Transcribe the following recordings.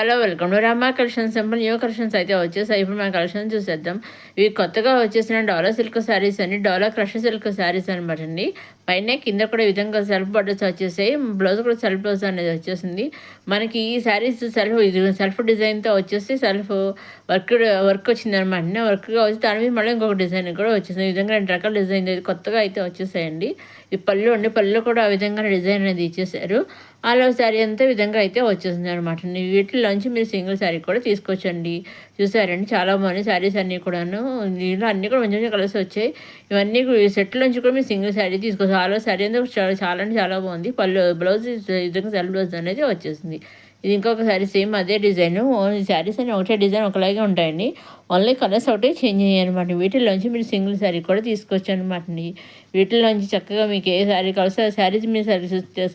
Hello welcome to Rama collection simple new collections అయితే వచ్చేసాయి. ఇప్పుడు మన కలెక్షన్ చూసేద్దాం. ఇవి కొత్తగా వచ్చేసిన డోలా సిల్క్ శారీస్ అని, డోలా క్రష్ సిల్క్ శారీస్ అనమాట అండి. పైన కింద కూడా ఈ విధంగా సెల్ఫ్ బటన్స్ వచ్చేసాయి. బ్లౌజ్ కూడా సెల్ఫ్ బ్లౌజ్ అనేది వచ్చేసింది. మనకి ఈ శారీస్ సెల్ఫ్ డిజైన్తో వచ్చేసి సెల్ఫ్ వర్క్ వచ్చింది అనమాట. వర్క్గా వచ్చి దాని మీద మళ్ళీ ఇంకొక డిజైన్ కూడా వచ్చేసింది. ఈ విధంగా 2 రకాల డిజైన్ కొత్తగా అయితే వచ్చేసాయండి. ఈ పళ్ళు అండి, పళ్ళు కూడా ఆ విధంగా డిజైన్ అనేది ఇచ్చేసారు. ఆల్ ఓవర్ శారీ అంతా విధంగా అయితే వచ్చేసింది అనమాట. వీటిలోంచి మీరు సింగిల్ శారీ కూడా తీసుకోవచ్చండి. చూసారండి, చాలా బాగున్నాయి శారీస్ అన్నీ కూడాను. దీనిలో అన్నీ కూడా మంచి మంచి కలర్స్ వచ్చాయి. ఇవన్నీ సెట్లోంచి కూడా మీరు సింగిల్ శారీ తీసుకోవచ్చు. ఆల్ ఓవర్ శారీ అంతా చాలా అంటే చాలా బాగుంది. పళ్ళు బ్లౌజ్ ఈ విధంగా సెల్ఫ్ బ్లౌజ్ అనేది వచ్చేసింది. ఇది ఇంకొక శారీ సేమ్ అదే డిజైన్. ఈ శారీస్ అన్ని ఒకటే డిజైన్ ఒకలాగే ఉంటాయండి. ఓన్లీ కలర్స్ ఒకటే చేంజ్ అయ్యాయి అనమాట. వీటిలోంచి మీరు సింగిల్ శారీ కూడా తీసుకోవచ్చు అనమాట. వీటిలోంచి చక్కగా మీకు ఏ శారీ కావాల్సి ఆ శారీస్ మీరు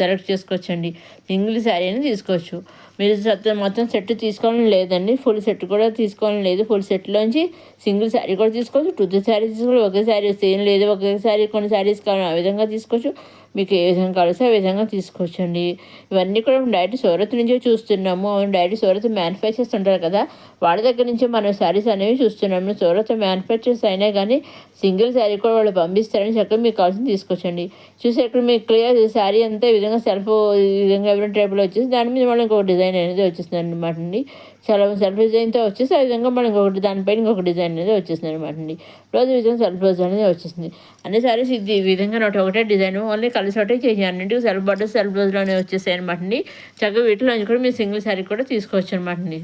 సెలెక్ట్ చేసుకోవచ్చండి. సింగిల్ శారీ అని తీసుకోవచ్చు. మీరు మొత్తం సెట్ తీసుకోవాలని లేదండి, ఫుల్ సెట్ కూడా తీసుకోవాలని లేదు. ఫుల్ సెట్లోంచి సింగిల్ శారీ కూడా తీసుకోవచ్చు, 2 శారీ తీసుకోవాలి. ఒకే శారీ సేమ్ లేదు, ఒకే శారీ కొన్ని శారీస్ కావాలి ఆ విధంగా తీసుకోవచ్చు. మీకు ఏ విధంగా కావాల్సి ఆ విధంగా తీసుకోవచ్చండి. ఇవన్నీ కూడా డైరెక్ట్ సూరత్ నుంచే చూస్తున్నాము. డైరెక్ట్ సూరత్ మ్యానుఫ్యాక్చర్స్ ఉంటారు కదా, వాళ్ళ దగ్గర నుంచి మనం శారీస్ అనేవి చూస్తున్నాము. సూరత్ మ్యానుఫ్యాక్చర్స్ అయినా కానీ సింగిల్ శారీ కూడా వాళ్ళు పంపిస్తారని చక్కగా మీకు కావాల్సింది తీసుకోవచ్చండి. చూసి ఇక్కడ మీకు క్లియర్ శారీ అంతా ఈ విధంగా సెల్ఫ్ ఈ విధంగా ఎవరి టైప్లో వచ్చేసి దాని మీద మళ్ళీ ఇంకొక డిజైన్ అనేది వచ్చేస్తుంది అనమాట అండి. చాలా సెల్ఫ్ డిజైన్తో వచ్చేసి ఆ విధంగా మనకి ఒకటి దానిపైన ఇంకొక డిజైన్ అనేది వచ్చేస్తుంది అనమాట అండి. బ్లౌజ్ విధంగా సెల్ఫ్ బ్లౌజ్ అనేది వచ్చేసింది. అన్ని సారీస్ ఇది ఈ విధంగా ఒకటే డిజైన్, ఓన్లీ కలిసి ఒకటే చేంజ్. అన్నింటికి సెల్ఫ్ బట్టలు సెల్ఫ్ బ్లౌజ్లోనే వచ్చేసాయి అనమాట అండి. చక్కగా వీటిలో కూడా మీరు సింగిల్ శారీ కూడా తీసుకోవచ్చు అనమాట అండి.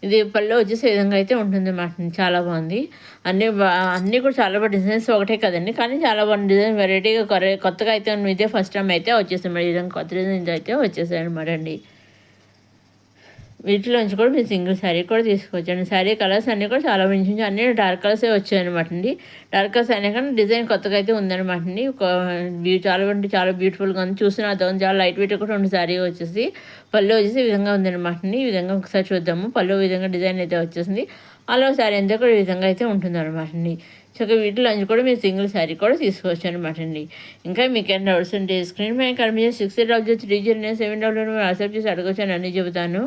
ఇది పళ్ళు వచ్చేసి ఈ విధంగా అయితే ఉంటుంది అన్నమాట. చాలా బాగుంది. అన్నీ కూడా చాలా బాగా డిజైన్స్ ఒకటే కదండి, కానీ చాలా బాగుంది డిజైన్. వెరైటీగా కొత్తగా అయితే ఇదే ఫస్ట్ టైం అయితే వచ్చేసాయి మరి. ఈ విధంగా కొత్త డిజైన్స్ అయితే వచ్చేసాయి అనమాట అండి. వీటిలోంచి కూడా మీరు సింగిల్ శారీ కూడా తీసుకోవచ్చండి. శారీ కలర్స్ అన్నీ కూడా చాలా మంచి అన్నీ డార్క్ కలర్సే వచ్చాయన్నమాట అండి. డార్క్ కలర్స్ అయినా కానీ డిజైన్ కొత్తగా అయితే ఉందన్నమాట అండి. చాలా అంటే చాలా బ్యూటిఫుల్గా ఉంది. చూసిన అర్థం చాలా లైట్ వెయిట్ కూడా ఉంది. శారీ వచ్చేసి పళ్ళు వచ్చేసి ఈ విధంగా ఉందన్నమాట అండి. ఈ విధంగా ఒకసారి చూద్దాము. పళ్ళు విధంగా డిజైన్ అయితే వచ్చేసింది. అలా శారీ అంతా కూడా ఈ విధంగా అయితే ఉంటుంది అనమాట అండి. చక్కగా వీటిలోంచి కూడా మీరు సింగిల్ శారీ కూడా తీసుకోవచ్చు అనమాట అండి. ఇంకా మీకు ఏమైనా డౌట్స్ ఉంటే స్క్రీన్ పైన కనిపించే 68003097 వాట్సాప్ చేసి అడగొచ్చు అని అన్నీ చెబుతాను.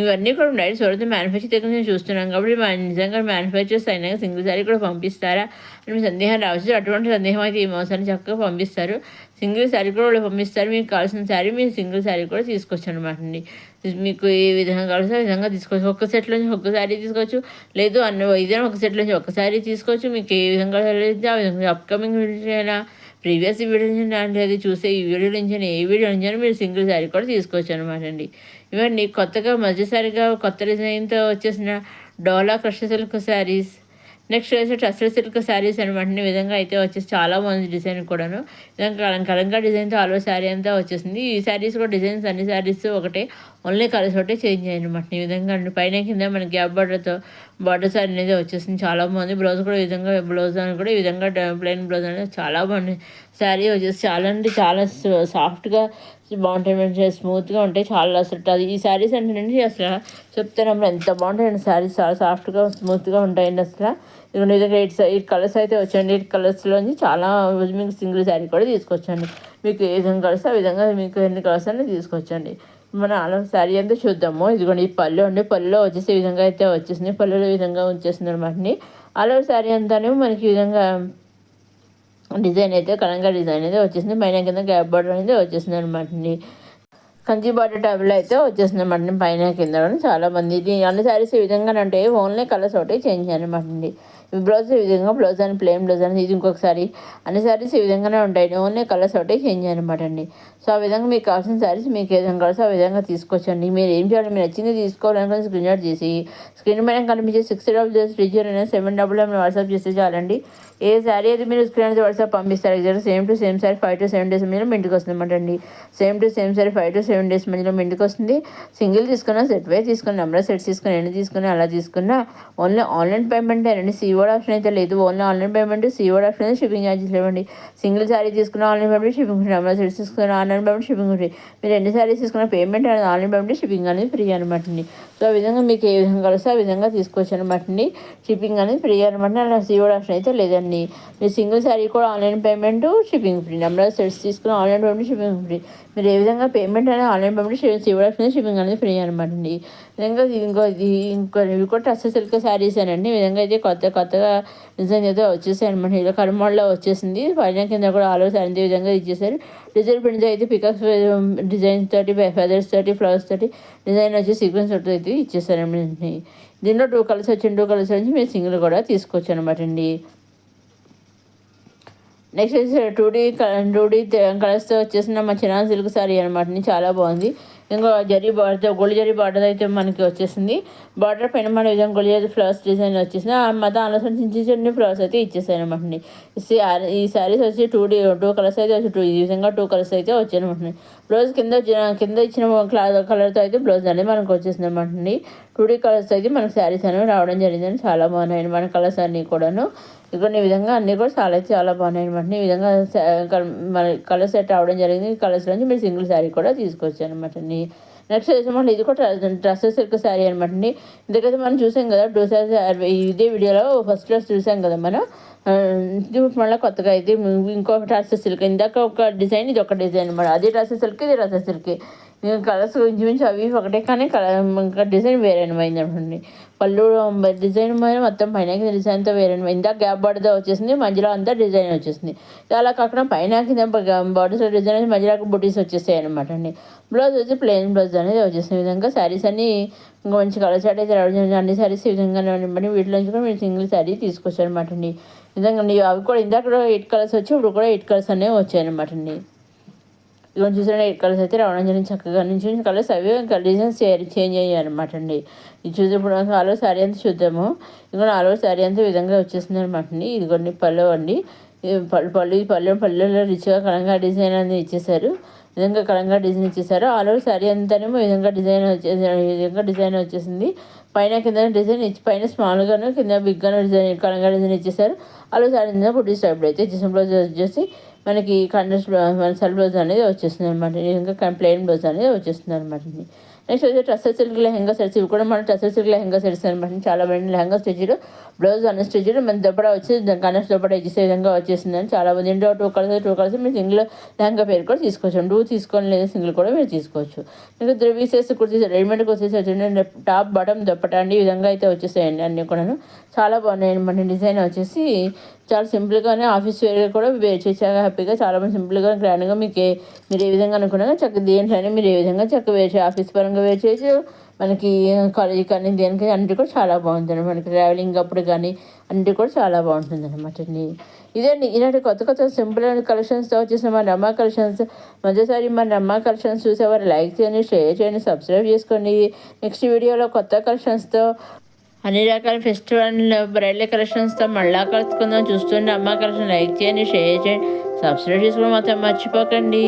ఇవన్నీ కూడా డైరెక్ట్ సూరత్ మ్యానుఫ్యాక్చర్ దగ్గర నుంచి చూస్తున్నాం కాబట్టి నిజంగా మ్యానుఫ్యాక్చర్స్ అయినా సింగిల్ శారీ కూడా పంపిస్తారా అని సందేహం రావచ్చు. అటువంటి సందేహం అయితే ఈ మోసాన్ని చక్కగా పంపిస్తారు. సింగిల్ శారీ కూడా వాళ్ళు పంపిస్తారు. మీకు కావాల్సిన శారీ మీరు సింగిల్ శారీ కూడా తీసుకోవచ్చు అనమాట అండి. మీకు ఏ విధంగా కావాల్సిన విధంగా తీసుకోవచ్చు. ఒక్క సెట్లోంచి ఒక్క శారీ తీసుకోవచ్చు, లేదు ఏదైనా ఒక సెట్లోంచి ఒక్క శారీ తీసుకోవచ్చు. మీకు ఏ విధంగా ఆ విధంగా అప్కమింగ్ వీడియో అయినా ప్రీవియస్ వీడియో నుంచి అంటే చూసే ఈ వీడియో నుంచి ఏ వీడియో నుంచి మీరు సింగిల్ శారీ కూడా తీసుకోవచ్చు అనమాట అండి. ఇవన్నీ కొత్తగా మధ్యసారిగా కొత్త డిజైన్తో వచ్చేసిన డోలా క్రష్ సిల్క్ శారీస్, నెక్స్ట్ వచ్చి టస్సర్ సిల్క్ శారీస్ అనమాట. ఈ విధంగా అయితే వచ్చేసి చాలా బాగుంది డిజైన్ కూడాను. కలంకా డిజైన్తో ఆలో శారీ అంతా వచ్చేసింది. ఈ శారీస్ కూడా డిజైన్స్ అన్ని శారీస్ ఒకటే, ఓన్లీ కలర్స్ ఒకటే చేంజ్ అయ్యాయి అనమాట. ఈ విధంగా పైన కింద మనకి గ్యాప్ బార్డర్ శారీ అనేది వచ్చేసింది. చాలా బాగుంది. బ్లౌజ్ కూడా ఈ విధంగా బ్లౌజ్ అని కూడా ఈ విధంగా ప్లెయిన్ బ్లౌజ్ అనేది చాలా బాగుంది. శారీ వచ్చేసి చాలా అంటే చాలా సాఫ్ట్గా బాగుంటాయి, స్మూత్గా ఉంటాయి. చాలా అసలు ఈ శారీస్ అంటేనండి అసలు చెప్తాను ఎంత బాగుంటాయండి. శారీస్ చాలా సాఫ్ట్గా స్మూత్గా ఉంటాయండి అసలు. విధంగా 8 కలర్స్ అయితే వచ్చాయండి. 8 కలర్స్లోంచి చాలా మీకు సింగిల్ శారీ కూడా తీసుకొచ్చండి. మీకు ఏ విధంగా కలర్స్ ఆ విధంగా మీకు ఎన్ని కలర్స్ అనేది తీసుకొచ్చండి. మనం అలా శారీ అంతా చూద్దాము. ఇదిగోండి ఈ పళ్ళు అండి. పళ్ళులో వచ్చేసి ఈ విధంగా అయితే వచ్చేసింది. పళ్ళులో ఈ విధంగా వచ్చేసింది అనమాట. అలా శారీ అంతానే మనకి ఈ విధంగా డిజైన్ అయితే కలంగా డిజైన్ అయితే వచ్చేసింది. పైన కింద గ్యాప్ బార్డర్ అనేది వచ్చేసింది అనమాట. కంచి బార్డర్ టైప్లో అయితే వచ్చేసింది అనమాట. పైన కింద చాలా మంది అన్ని శారీస్ ఈ విధంగా అంటే ఓన్లీ కలర్స్ ఒకటి చేంజ్ అనమాట అండి. బ్లౌజ్ ఈ విధంగా బ్లౌజ్ అని ప్లెయిన్ బ్లౌజ్ అని ఇది ఇంకొకసారి అన్ని శారీస్ ఈ విధంగానే ఉంటాయి. ఓన్లీ కలర్స్ ఒకటి చేంజ్ అనమాట అండి. సో ఆ విధంగా మీకు కావాల్సిన శారీస్ మీకు ఏ విధంగా కావాల్సి ఆ విధంగా తీసుకొచ్చండి. మీరు ఏం చేయాలి, మీరు నచ్చింది తీసుకోవాలనుకుని స్క్రీన్ షాట్ చేసి స్క్రీన్ పైన కనిపించే 6000 వాట్సాప్ చేస్తే చాలండి. ఏ శారీ అయితే మీరు స్క్రీన్ అయితే వాట్సాప్ పంపిస్తారు exact same to same sari 5 to 7 days మధ్యలో మీ ఇంటికి వస్తుంది అనమాట అండి. Same to same sari 5 to 7 days మధ్యలో మీ ఇంటికి వస్తుంది. సింగిల్ తీసుకున్నా, సెట్ వై తీసుకుని, నెంబర్ సెట్స్ తీసుకుని, ఎన్ని తీసుకుని అలా తీసుకున్నా ఓన్లీ ఆన్లైన్ పేమెంట్ అండి. సీఓడ్ ఆప్షన్ అయితే లేదు. ఓన్లీ ఆన్లైన్ పేమెంట్, సీఓడ్ ఆప్షన్ అయితే షిప్పింగ్ ఛార్జెస్ లేవండి. సింగిల్ శారీ తీసుకున్న ఆన్లైన్ పేమెంట్ షిప్పింగ్ ఉంటుంది, నెంబర్ సెట్స్ తీసుకున్న ఆన్లైన్ పేమెంట్ షిప్పింగ్ ఉంటుంది. మీరు ఎన్ని శారీస్ తీసుకున్న పేమెంట్ అనేది ఆన్లైన్ పేమెంట్ షిప్పింగ్ అనేది ఫ్రీ అనమాట అండి. సో సో ఆ విధంగా మీకు ఏ విధంగా కలిస్తే ఆ విధంగా తీసుకోవచ్చు అనమాట అండి. షిప్పింగ్ అనేది ఫ్రీ అనమాట. అలా సీఓడి ఆప్షన్ అయితే లేదండి. మీరు సింగిల్ శారీ కూడా online payment, shipping free. Number of sets తీసుకుని ఆన్లైన్ పేమెంట్, షిప్పింగ్ ఫ్రీ. మీరు ఏ విధంగా పేమెంట్ అనేది online payment, COD option, shipping అనేది ఫ్రీ అనమాట అండి. విధంగా ఇవి కూడా టస్సర్ సిల్క్ శారీస్ అనండి. ఈ విధంగా అయితే కొత్తగా డిజైన్ అయితే వచ్చేసాయి అనమాట. ఇలా కర్మాల్లో వచ్చేసింది. పైన కింద కూడా ఆల్ ఓవర్ శారీ విధంగా ఇచ్చేసారు. డిజైన్ ప్రింట్స్ అయితే పికప్స్ డిజైన్స్ తోటి, ఫెదర్స్ తోటి, ఫ్లవర్స్ తోటి డిజైన్ వచ్చి సీక్వెన్స్ తోటి అయితే ఇచ్చేసారండి. దీనిలో 2 కలర్స్ వచ్చింది. 2 కలర్స్ నుంచి మీరు సింగిల్ కూడా తీసుకోవచ్చు అనమాట అండి. నెక్స్ట్ వచ్చేసి 2D కలర్స్తో వచ్చేసిన మా చిన్న సిల్క్ సారీ అనమాట. చాలా బాగుంది. ఇంకా గోల్డ్ జరీ బార్డర్ అయితే మనకి వచ్చేసింది. బార్డర్ పైన మన విధంగా గోల్డ్ జరీ ఫ్లవర్స్ డిజైన్ వచ్చేసింది. దానిలో చిన్న ఫ్లవర్స్ అయితే ఇచ్చేసాయి అనమాట. ఈ శారీస్ వచ్చి 2 కలర్స్ అయితే వచ్చి ఈ విధంగా 2 కలర్స్ అయితే వచ్చాయి అనమాట. బ్లౌజ్ కింద ఇచ్చిన కలర్తో అయితే బ్లౌజ్ అనేది మనకు వచ్చేసింది అనమాట. 2D కలర్స్ అయితే మనకు శారీస్ అనేవి రావడం జరిగిందని చాలా బాగున్నాయి మన కలర్స్ అన్నీ కూడాను. ఇదిగోండి ఈ విధంగా అన్నీ కూడా చాలా బాగున్నాయి అనమాట. ఈ విధంగా మన కలర్ సెట్ రావడం జరిగింది. ఈ కలర్స్ నుంచి మీరు సింగిల్ శారీ కూడా తీసుకోవచ్చు అనమాట అండి. నెక్స్ట్ వచ్చేసి ఇది కూడా డ్రెస్సెస్ సిల్క్ శారీ అనమాట అండి. ఇంతకైతే మనం చూసాం కదా ఇదే వీడియోలో ఫస్ట్ డ్రెస్ చూసాం కదా మనం. మళ్ళీ కొత్తగా అయితే ఇంకొక డ్రెస్సెస్ సిల్క్. ఇందాక ఒక డిజైన్, ఇది ఒక డిజైన్ అనమాట. అది డ్రెస్సెస్ సిల్క్, ఇది డ్రెస్సెస్ సిల్క్. కలర్స్ ఇంచుమించు అవి ఒకటే, కానీ ఇంకా డిజైన్ వేరే అయింది అనమాట. పళ్ళు డిజైన్ మొత్తం పైన డిజైన్తో వేరే ఇందాక గ్యాప్ బార్డర్తో వచ్చేసింది. మధ్యలో అంతా డిజైన్ వచ్చేసింది. అలా కాకుండా పైన కింద బార్డర్స్ డిజైన్ మధ్యలో బుటీస్ వచ్చేసాయి అనమాట అండి. బ్లౌజ్ వచ్చి ప్లెయిన్ బ్లౌజ్ అనేది వచ్చేసిన విధంగా శారీస్ అన్ని ఇంకా మంచి కలర్ సెట్ అయితే రావడం. అన్ని శారీస్ ఈ విధంగా వీటిలో నుంచి కూడా మీరు సింగిల్ శారీ తీసుకోవచ్చు అనమాట అండి. నిజంగా అవి కూడా ఇందాక 8 కలర్స్ వచ్చి ఇప్పుడు కూడా 8 కలర్స్ అనేవి వచ్చాయి అనమాట అండి. ఇవన్నీ చూసిన 8 కలర్స్ అయితే రావడం జరిగింది. చక్కగా నుంచి కలర్స్ అవి డిజైన్స్ చేంజ్ అయ్యాయి అనమాట అండి. ఇది చూసినప్పుడు ఆల్ ఓవర్ శారీ అంతా చూద్దాము. ఇదిగోండి ఆల్ ఓవర్ శారీ అంతా విధంగా వచ్చేసింది అనమాట అండి. ఇదిగోండి పళ్ళు అండి. పళ్ళులో రిచ్గా కలంగా డిజైన్ అనేది ఇచ్చేసారు. విధంగా కలంగా డిజైన్ ఇచ్చేసారు. ఆల్ ఓవర్ శారీ అంతానేమో విధంగా డిజైన్ వచ్చేసింది. పైన కింద డిజైన్ ఇచ్చి పైన స్మాల్గాను కింద బిగ్గాను డిజైన్ కలంగా డిజైన్ ఇచ్చేసారు. ఆల్ ఓవర్ శారీ కింద బుట్టి స్టైప్ అయితే ఇచ్చేసిన బ్లౌజ్ వచ్చేసి మనకి కంట్రాస్ట్ సెల్ బ్లౌజ్ అనేది వచ్చేస్తుంది అనమాట. ఇంకా ప్లెయిన్ బ్లౌజ్ అనేది వచ్చేస్తుంది అనమాట. నెక్స్ట్ వచ్చి టస్సర్ సిల్క్ లెహంగా సెట్స్. ఇవి కూడా మన టస్సర్ సిల్క్ లెహంగా సెట్స్ అనమాట. చాలా మంది లెహంగా స్టిచ్డ్, బ్లౌజ్ అన్స్టిచ్డ్, మన దొప్పడ వచ్చి కనెక్ట్ దొప్పడ ఇచ్చే విధంగా వచ్చేసిందని చాలా మంది. 2 కలర్స్ మీరు సింగిల్ లెహంగా పేరు కూడా తీసుకోవచ్చు. 2 తీసుకోవాలి లేదా సింగిల్ కూడా మీరు తీసుకోవచ్చు. ఇంకా 3 పీసెస్ కుర్తీస్ రెడీమేడ్కి వచ్చేసి వచ్చింది. టాప్ బాటమ్ దొప్పట అండి. ఈ విధంగా అయితే వచ్చేసాయండి అన్నీ కూడాను. చాలా బాగున్నాయి అనమాట. డిజైన్ వచ్చేసి చాలా సింపుల్గానే ఆఫీస్ వేర్గా కూడా వేర్ చేసాక హ్యాపీగా చాలామంది సింపుల్గా గ్రాండ్గా మీరు ఏ విధంగా అనుకున్నాగా చక్కగా దేంట్లోనే మీరు ఏ విధంగా చక్కగా వేర్ చేసి ఆఫీస్ పరంగా వేర్ చేయొచ్చు. మనకి కాలేజీ కానీ దేనికి అన్నిటి కూడా చాలా బాగుంటుంది. మనకి ట్రావెలింగ్ అప్పుడు కానీ అన్నిటి కూడా చాలా బాగుంటుంది అనమాట అండి. ఇదండి ఇలాంటి కొత్త సింపుల్ కలెక్షన్స్తో వచ్చేసిన మన రమ్మా కలెక్షన్స్. మొదటిసారి మన రమ్మా కలెక్షన్స్ చూసేవారు లైక్ చేయండి, షేర్ చేయండి, సబ్స్క్రైబ్ చేసుకోండి. నెక్స్ట్ వీడియోలో కొత్త కలెక్షన్స్తో అన్ని రకాల ఫెస్టివల్ బ్రైడల్ కలెక్షన్స్తో మళ్ళా కలుసుకుందాం. చూస్తుంటే అమ్మ కలెక్షన్ లైక్ చేయండి, షేర్ చేయండి, సబ్స్క్రైబ్ చేసుకోవడం మాత్రం మర్చిపోకండి.